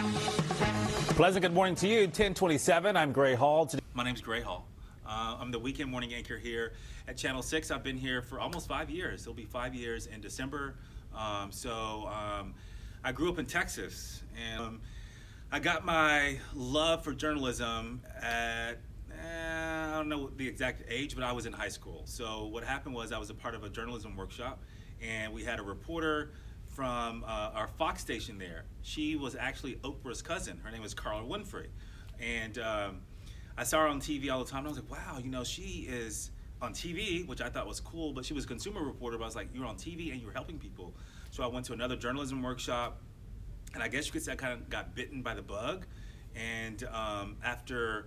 Pleasant good morning to you. 1027. I'm Gray Hall. My name's Gray Hall. I'm the weekend morning anchor here at Channel 6. I've been here for almost 5 years. It'll be 5 years in December. I grew up in Texas, and I got my love for journalism at, I don't know the exact age, but I was in high school. So what happened was I was a part of a journalism workshop, and we had a reporter from our Fox station there. She was actually Oprah's cousin. Her name was Carla Winfrey. And I saw her on TV all the time, and I was like, wow, you know, she is on TV, which I thought was cool, but she was a consumer reporter, but I was like, you're on TV and you're helping people. So I went to another journalism workshop, and I guess you could say I kind of got bitten by the bug. And after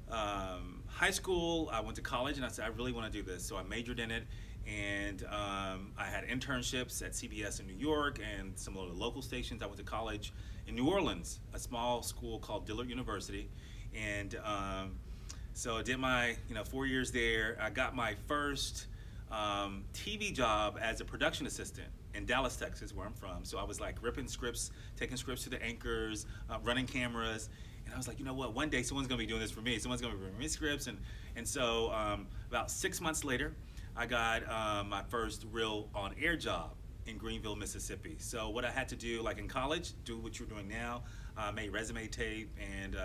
high school, I went to college, and I said, I really want to do this. So I majored in it, and I had internships at CBS in New York and some of the local stations. I went to college in New Orleans, a small school called Dillard University. And so I did my 4 years there. I got my first TV job as a production assistant in Dallas, Texas, where I'm from. So I was like ripping scripts, taking scripts to the anchors, running cameras. And I was like, you know what, one day someone's gonna be doing this for me. Someone's gonna be bringing me scripts. And so about 6 months later, I got my first real on-air job in Greenville, Mississippi. So what I had to do, like in college, do what you're doing now, made resume tape and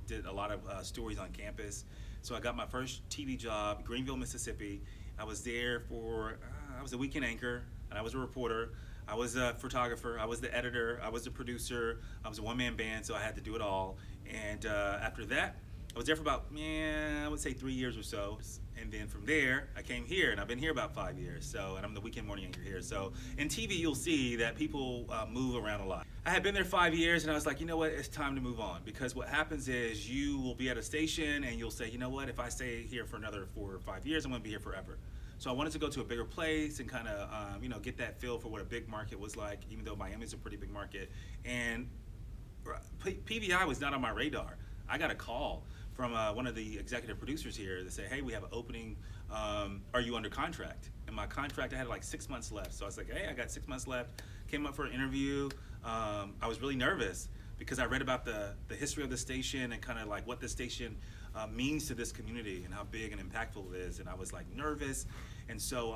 did a lot of stories on campus. So I got my first TV job, Greenville, Mississippi. I was there for, I was a weekend anchor, and I was a reporter. I was a photographer, I was the editor, I was the producer, I was a one-man band, so I had to do it all. And after that, I was there for about, I would say 3 years or so. And then from there, I came here, and I've been here about 5 years. So, and I'm the weekend morning anchor here. So in TV, you'll see that people move around a lot. I had been there 5 years, and I was like, you know what, it's time to move on. Because what happens is you will be at a station, and you'll say, you know what, if I stay here for another 4 or 5 years, I'm gonna be here forever. So I wanted to go to a bigger place and kind of, get that feel for what a big market was like, even though Miami's a pretty big market. And PVI was not on my radar. I got a call from one of the executive producers here that said, hey, we have an opening, are you under contract? And my contract, I had like 6 months left. So I was like, hey, I got 6 months left. Came up for an interview. I was really nervous because I read about the history of the station and kind of like what the station means to this community and how big and impactful it is. And I was like nervous. And so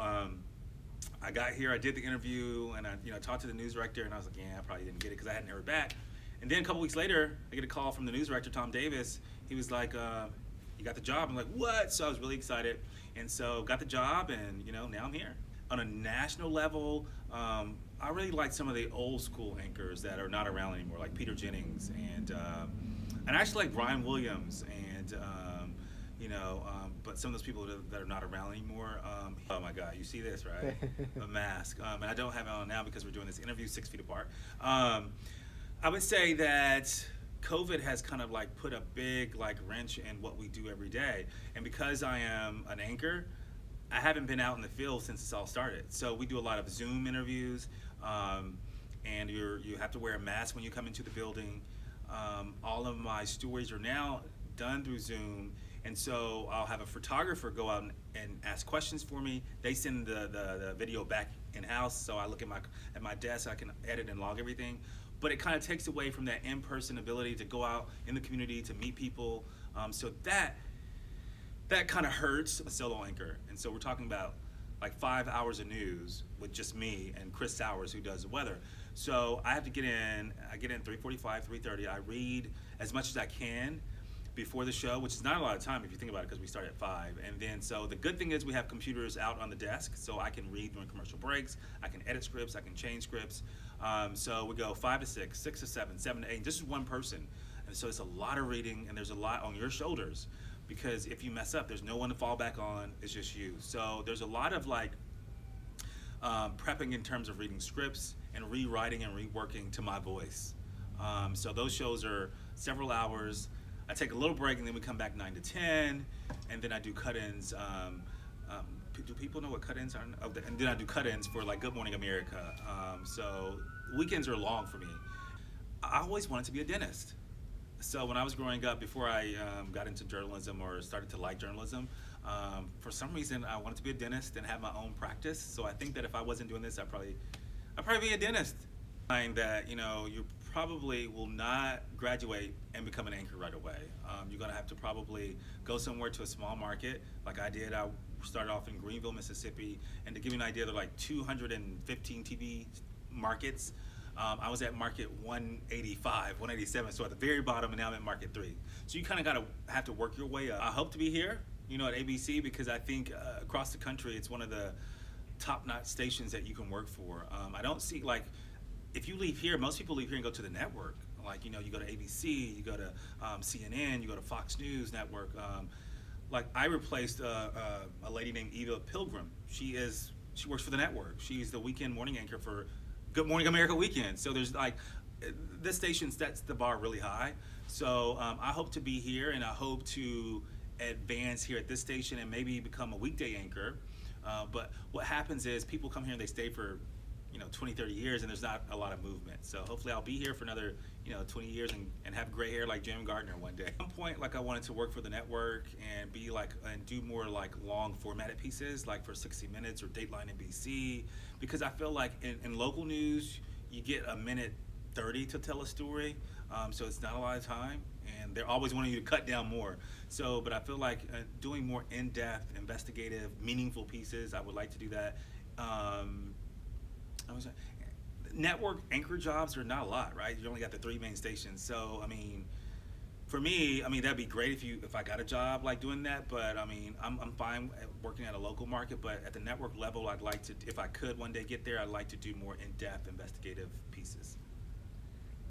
I got here, I did the interview, and I talked to the news director, and I was like, yeah, I probably didn't get it because I hadn't heard back. And then a couple weeks later, I get a call from the news director, Tom Davis. He was like, you got the job? I'm like, what? So I was really excited. And so got the job, and now I'm here. On a national level, I really like some of the old school anchors that are not around anymore, like Peter Jennings, and I actually like Brian Williams, and but some of those people that are not around anymore. Oh my God, you see this, right? A mask. And I don't have it on now because we're doing this interview 6 feet apart. I would say that COVID has kind of like put a big wrench in what we do every day. And because I am an anchor, I haven't been out in the field since this all started. So we do a lot of Zoom interviews, and you have to wear a mask when you come into the building. All of my stories are now done through Zoom. And so I'll have a photographer go out and ask questions for me. They send the video back in-house, so I look at my desk, I can edit and log everything. But it kind of takes away from that in-person ability to go out in the community to meet people. So that kind of hurts a solo anchor. And so we're talking about like 5 hours of news with just me and Chris Sowers, who does the weather. So I have to get in. I get in 3:45, 3:30. I read as much as I can before the show, which is not a lot of time if you think about it, because we start at 5. And then, so the good thing is we have computers out on the desk, so I can read during commercial breaks, I can edit scripts, I can change scripts. So we go 5 to 6, 6 to 7, 7 to 8, this is one person. And so it's a lot of reading, and there's a lot on your shoulders, because if you mess up, there's no one to fall back on, it's just you. So there's a lot of prepping in terms of reading scripts and rewriting and reworking to my voice. So those shows are several hours. I take a little break, and then we come back 9 to 10, and then I do cut-ins. Do people know what cut-ins are? Oh, and then I do cut-ins for Good Morning America. So weekends are long for me. I always wanted to be a dentist. So when I was growing up, before I got into journalism or started to like journalism, for some reason I wanted to be a dentist and have my own practice. So I think that if I wasn't doing this, I'd probably be a dentist. That you're probably will not graduate and become an anchor right away. You're going to have to probably go somewhere to a small market, like I did. I started off in Greenville, Mississippi, and to give you an idea, there are like 215 TV markets. I was at market 185, 187, so at the very bottom, and now I'm at market 3. So you kind of got to have to work your way up. I hope to be here, at ABC, because I think across the country, it's one of the top-notch stations that you can work for. I don't see, like, if you leave here, most people leave here and go to the network. Like, you go to ABC, you go to CNN, you go to Fox News Network. Like, I replaced a lady named Eva Pilgrim. She works for the network. She's the weekend morning anchor for Good Morning America Weekend. So there's like, this station sets the bar really high. So I hope to be here, and I hope to advance here at this station and maybe become a weekday anchor. But what happens is people come here and they stay for 20, 30 years, and there's not a lot of movement. So hopefully I'll be here for another 20 years and have gray hair like Jim Gardner one day. At some point, like, I wanted to work for the network and be like, and do more like long formatted pieces, like for 60 Minutes or Dateline NBC, because I feel like in local news, you get a minute 30 to tell a story. So it's not a lot of time, and they're always wanting you to cut down more. So, but I feel like doing more in-depth, investigative, meaningful pieces, I would like to do that. Network anchor jobs are not a lot, right? You only got the 3 main stations. So, I mean, for me, that'd be great if I got a job like doing that. But I'm fine working at a local market. But at the network level, I'd like to, if I could one day get there, I'd like to do more in-depth investigative pieces.